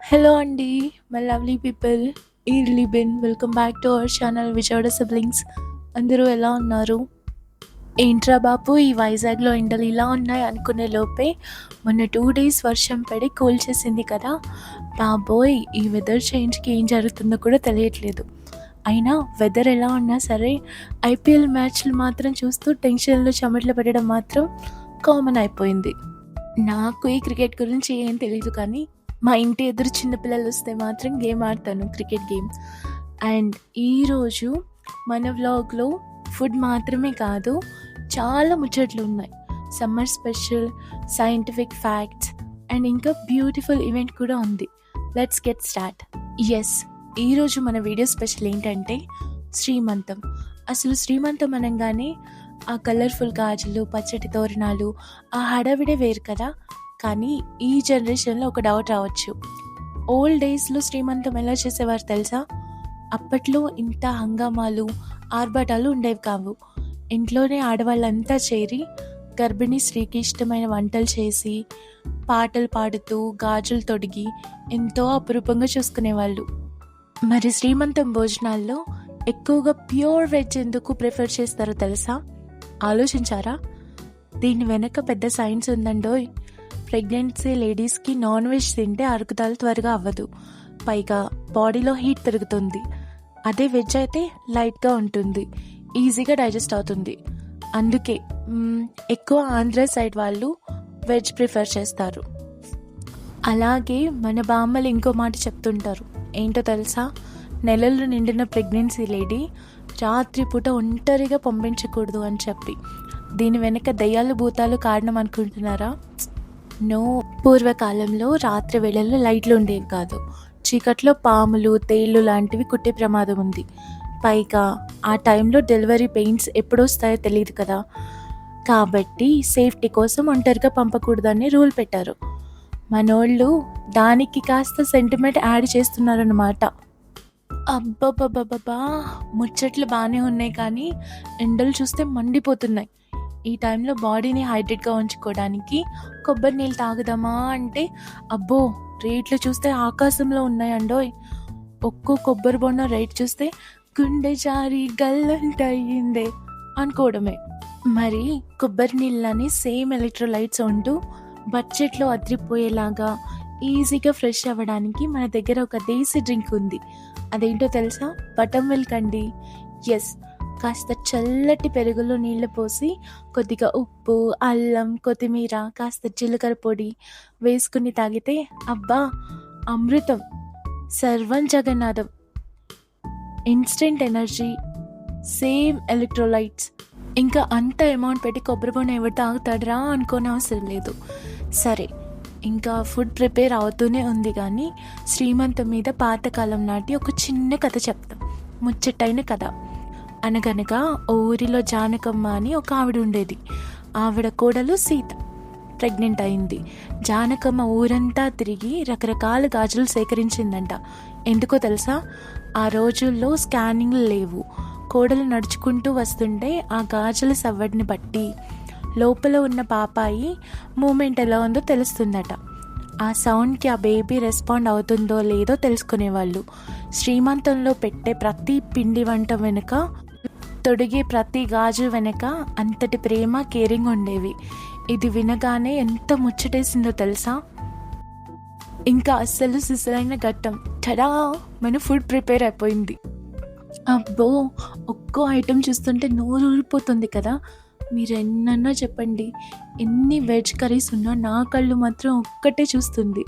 Hello అండి, my lovely people. ఈర్లీ బిన్ welcome back to our channel Vijayawada siblings. అందరూ ఎలా ఉన్నారు? ఏంట్రా బాపు, ఈ వైజాగ్లో ఎండలు ఇలా ఉన్నాయి అనుకునే లోపే మొన్న 2 days వర్షం పడి కూల్చేసింది కదా. బాబోయ్, ఈ వెదర్ చేంజ్కి ఏం జరుగుతుందో కూడా తెలియట్లేదు. అయినా వెదర్ ఎలా ఉన్నా సరే ఐపీఎల్ మ్యాచ్లు మాత్రం చూస్తూ టెన్షన్లో చెమటలు పడడం మాత్రం కామన్ అయిపోయింది. నాకు ఈ క్రికెట్ గురించి ఏం తెలియదు, కానీ మా ఇంటి ఎదురు చిన్నపిల్లలు వస్తే మాత్రం గేమ్ ఆడతాను, క్రికెట్ గేమ్. అండ్ ఈరోజు మన వ్లాగ్లో ఫుడ్ మాత్రమే కాదు, చాలా ముచ్చట్లు ఉన్నాయి. Summer special, scientific facts and ఇంకా బ్యూటిఫుల్ ఈవెంట్ కూడా ఉంది. Let's get start. ఎస్, ఈరోజు మన వీడియో స్పెషల్ ఏంటంటే శ్రీమంతం. అసలు శ్రీమంతం అనగానే ఆ కలర్ఫుల్ గాజులు, పచ్చటి తోరణాలు, ఆ హడావిడే వేరు కదా. కానీ ఈ జనరేషన్లో ఒక డౌట్ రావచ్చు, ఓల్డ్ డేస్లో శ్రీమంతం ఎలా చేసేవారు తెలుసా? అప్పట్లో ఇంత హంగామాలు, ఆర్భాటాలు ఉండేవి కావు. ఇంట్లోనే ఆడవాళ్ళంతా చేరి గర్భిణీ స్త్రీకి ఇష్టమైన వంటలు చేసి, పాటలు పాడుతూ, గాజులు తొడిగి ఎంతో అపురూపంగా చూసుకునేవాళ్ళు. మరి శ్రీమంతం భోజనాల్లో ఎక్కువగా ప్యూర్ వెజ్ ఎందుకు ప్రిఫర్ చేస్తారో తెలుసా? ఆలోచించారా? దీని వెనక పెద్ద సైన్స్ ఉందండోయ్. ప్రెగ్నెన్సీ లేడీస్కి నాన్ వెజ్ తింటే అరుగుదల త్వరగా అవ్వదు, పైగా బాడీలో హీట్ పెరుగుతుంది. అదే వెజ్ అయితే లైట్గా ఉంటుంది, ఈజీగా డైజెస్ట్ అవుతుంది. అందుకే ఎక్కువ ఆంధ్ర సైడ్ వాళ్ళు వెజ్ ప్రిఫర్ చేస్తారు. అలాగే మన బామ్మలు ఇంకో మాట చెప్తుంటారు, ఏంటో తెలుసా? నెలలు నిండిన ప్రెగ్నెన్సీ లేడీ రాత్రిపూట ఒంటరిగా పంపించకూడదు అని చెప్పి. దీని వెనక దయ్యాలు భూతాలు కారణం అనుకుంటున్నారా? నో. పూర్వకాలంలో రాత్రి వేళల్లో లైట్లు ఉండేవి కాదు. చీకట్లో పాములు, తేళ్ళు లాంటివి కుట్టే ప్రమాదం ఉంది. పైగా ఆ టైంలో డెలివరీ పెయిన్స్ ఎప్పుడొస్తాయో తెలియదు కదా. కాబట్టి సేఫ్టీ కోసం ఒంటరిగా పంపకూడదని రూల్ పెట్టారు. మనోళ్ళు దానికి కాస్త సెంటిమెంట్ యాడ్ చేస్తున్నారన్నమాట. అబ్బబ్బబ్బబ్బా, ముచ్చట్లు బాగానే ఉన్నాయి, కానీ ఎండలు చూస్తే మండిపోతున్నాయి. ఈ టైంలో బాడీని హైడ్రేట్గా ఉంచుకోవడానికి కొబ్బరి నీళ్ళు తాగుదామా అంటే అబ్బో, రేట్లు చూస్తే ఆకాశంలో ఉన్నాయండోయ్. ఒక్కో కొబ్బరి బొండం రేట్ చూస్తే గుండె జారి గల్లంటయిందే అనుకోవడమే. మరి కొబ్బరి నీళ్ళని సేమ్ ఎలక్ట్రోలైట్స్ ఉంటూ బడ్జెట్లో అదిరిపోయేలాగా ఈజీగా ఫ్రెష్ అవ్వడానికి మన దగ్గర ఒక దేశీ డ్రింక్ ఉంది. అదేంటో తెలుసా? బటర్ మిల్క్ అండి. ఎస్, కాస్త చల్లటి పెరుగులో నీళ్ళు పోసి కొద్దిగా ఉప్పు, అల్లం, కొత్తిమీర, కాస్త జీలకర్ర పొడి వేసుకుని తాగితే అబ్బా అమృతం, సర్వం Jagannatham. Instant energy, same electrolytes. ఇంకా అంత అమౌంట్ పెట్టి కొబ్బరి బొండం ఎవరు తాగుతాడరా అనుకోని అవసరం లేదు. సరే, ఇంకా ఫుడ్ ప్రిపేర్ అవుతూనే ఉంది, కానీ శ్రీమంతం మీద పాతకాలం నాటి ఒక చిన్న కథ చెప్తాం. ముచ్చటైన కథ. అనగనగా ఊరిలో జానకమ్మ అని ఒక ఆవిడ ఉండేది. ఆవిడ కోడలు సీత ప్రెగ్నెంట్ అయింది. జానకమ్మ ఊరంతా తిరిగి రకరకాల గాజులు సేకరించిందంట. ఎందుకో తెలుసా? ఆ రోజుల్లో స్కానింగ్లు లేవు. కోడలు నడుచుకుంటూ వస్తుంటే ఆ గాజుల సవ్వడిని బట్టి లోపల ఉన్న పాపాయి మూమెంట్ ఎలా ఉందో తెలుస్తుందట. ఆ సౌండ్కి ఆ బేబీ రెస్పాండ్ అవుతుందో లేదో తెలుసుకునేవాళ్ళు. శ్రీమంతంలో పెట్టే ప్రతి పిండి వంట వెనుక, తొడిగే ప్రతి గాజు వెనుక అంతటి ప్రేమ, కేరింగ్ ఉండేవి. ఇది వినగానే ఎంత ముచ్చటేసిందో తెలుసా? ఇంకా అస్సలు సిసలైన ఘట్టం, టడా, మన ఫుడ్ ప్రిపేర్ అయిపోయింది. అబ్బో, ఒక్కో ఐటెం చూస్తుంటే నోరు ఊరిపోతుంది కదా. మీరు ఎన్నన్నా చెప్పండి, ఎన్ని వెజ్ కర్రీస్ ఉన్నా నా కళ్ళు మాత్రం ఒక్కటే చూస్తుంది.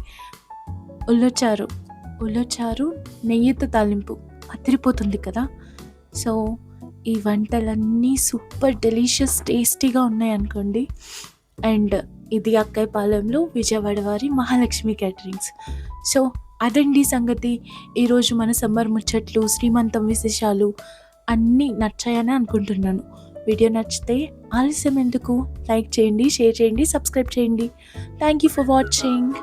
ఉల్లచారు, నెయ్యితో తాలింపు అదిరిపోతుంది కదా. సో ఈ వంటలన్నీ సూపర్ డెలిషియస్, టేస్టీగా ఉన్నాయి అనుకోండి. అండ్ ఇది అక్కయ్యపాలెంలో విజయవాడ వారి మహాలక్ష్మి క్యాటరింగ్స్. సో అదండి సంగతి. ఈరోజు మన సమ్మర్ ముచ్చట్లు, శ్రీమంతం విశేషాలు అన్నీ నచ్చాయని అనుకుంటున్నాను. వీడియో నచ్చితే ఆలస్యం ఎందుకు, లైక్ చేయండి, షేర్ చేయండి, సబ్స్క్రైబ్ చేయండి. Thank you for watching.